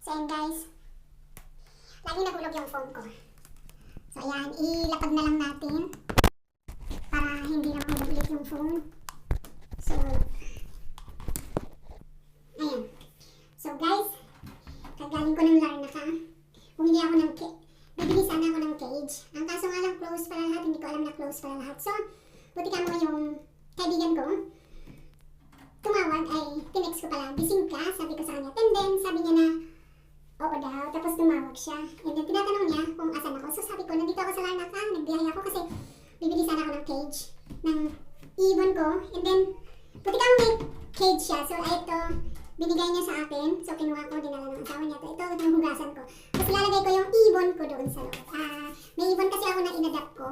So ayan guys, laging nahulog yung phone ko. So ayan, ilapag na lang natin para hindi na mahulog ulit yung phone. So ayan. So guys, kagaling ko ng Larnaca. Bumili ako ng bibili sana ako ng cage. Ang kaso nga lang close pala lahat, hindi ko alam na close pala lahat. So, buti ka mo yung kaibigan ko. Tumawag ay, tinext ko pala, gising ka, sabi ko sa kanya. And then, sabi niya na, oo daw, tapos tumawag siya. And then, tinatanong niya kung asan ako. So, sabi ko, nandito ako sa Larnaca, nagbiyahe ako kasi bibili sana ako ng cage, ng ibon ko. And then, buti ka mo may cage siya. So, ito, binigay niya sa akin. So, kinuha ko, dinala ng asawa niya. Ito, yung hugasan ko. Tapos, ilalagay ko yung ibon ko doon sa loob. May ibon kasi ako na inadapt ko.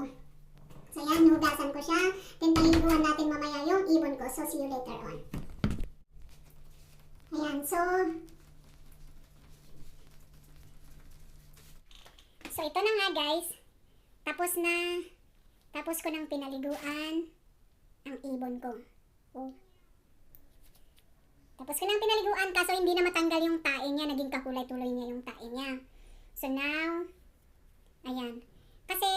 So, yan, hugasan ko siya. Then, paliguan natin mamaya yung ibon ko. So, see you later on. Ayan, so ito na nga guys. Tapos ko nang pinaliguan ang ibon ko. Oh. Tapos ko nang pinaliguan kaso hindi na matanggal yung tae niya. Naging kakulay tuloy niya yung tae niya. So now, ayan. Kasi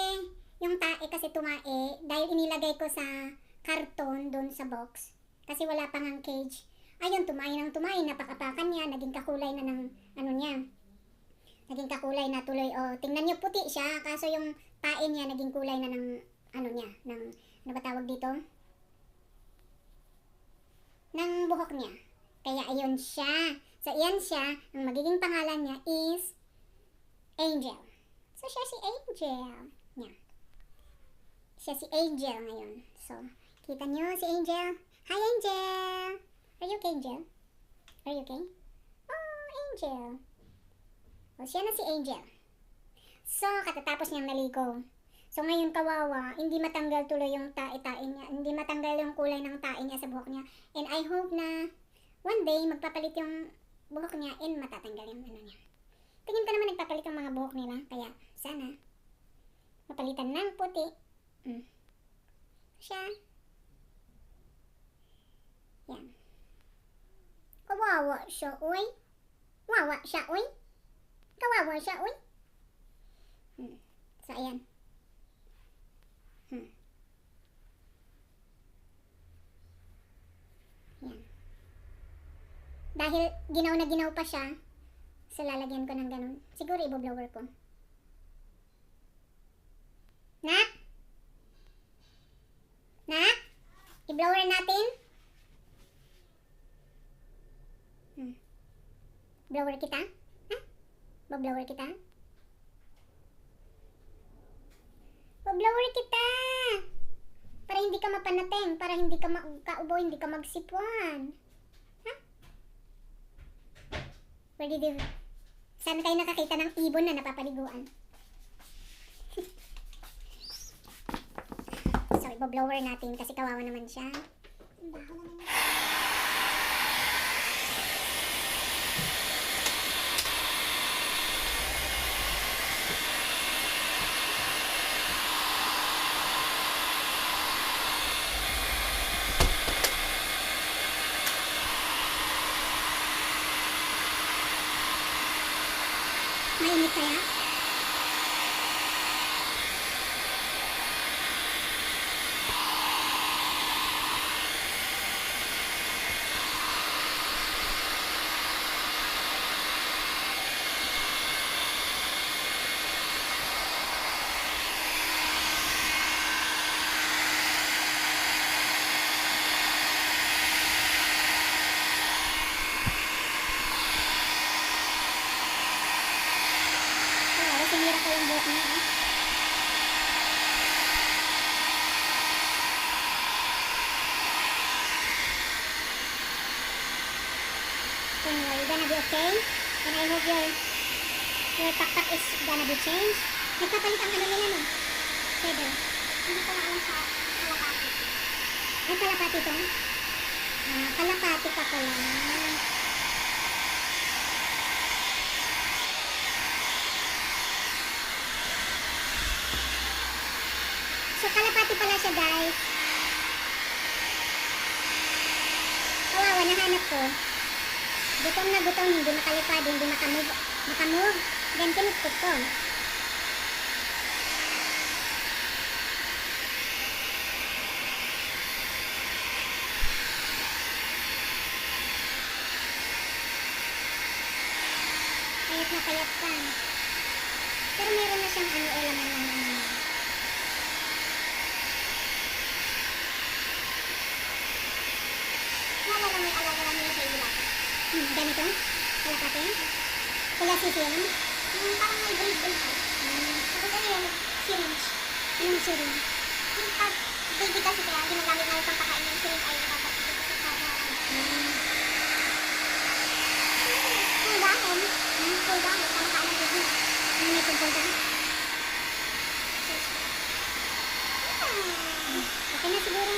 yung tae kasi tumae dahil inilagay ko sa karton doon sa box. Kasi wala pang ang cage. Ayun, tumae, napakapakan niya. Naging kakulay na ng ano niya. Naging kakulay na tuloy. Oh, tingnan niyo puti siya. Kaso yung tae niya naging kulay na ng ano niya. Ng, ano ba tawag dito? Ng buhok niya. Kaya ayun siya. So, iyan siya. Ang magiging pangalan niya is Angel. So, siya si Angel. Yeah. Siya si Angel ngayon. So, kita niyo si Angel. Hi, Angel! Are you okay, Angel? Are you okay? Oh, Angel. O, siya na si Angel. So, katatapos niyang naligo. So, ngayon kawawa, hindi matanggal tuloy yung tae niya. Hindi matanggal yung kulay ng tae niya sa buhok niya. And I hope na one day, magpapalit yung buhok niya and matatanggal yung ano niya. Tingin ko naman nagpapalit yung mga buhok nila. Kaya, sana, mapalitan ng puti. Siya. Yan. Kawawa siya, uy. Wawa siya, uy. Kawawa siya, uy. So, ayan. Ayan. Dahil ginaw na ginaw pa siya, so lalagyan ko ng ganun. Siguro i-blower ko. Nak? Nak? I-blower natin? Blower kita? Ha? Ba-blower kita? Ba-blower kita! Para hindi ka mapanateng, para hindi ka kaubo, hindi ka magsipuan. Ha? Where did you... Saan tayo nakakita ng ibon na napapaliguan? So, iba-blower natin kasi kawawa naman siya. Baho naman. Mainit kaya? Sinira ko yung buhok niya. So anyway, you're gonna be okay. And I hope your tak-tak is gonna be changed. Nagpapalit ang ano nila no? Feather. Hindi ko alam sa kalapati. Ay, kalapati to? Kalapati pa pala. So, kalapati pala siya, guys. Kawawa, nahanap ko. Gutom na gutom, hindi makalipad, hindi makamove. Nakamove. Then, pinukpok ko. Payat na payat pa. Pero meron na siyang element ng Naalala mo yung alaga namin sa iyo dati? Ganito? Kalapate? Kaya sisi yan? Parang may braid ka. Tapos ano yan? Syringe. Anong syringe? Yung pag baby kasi kaya ginagamit namin pang pakain ng syringe ay nakapagpapit sa kaya. Pulgahon. Pulgahon. Tama ka ng baby. Ano may pulgahon? Okay na siguro.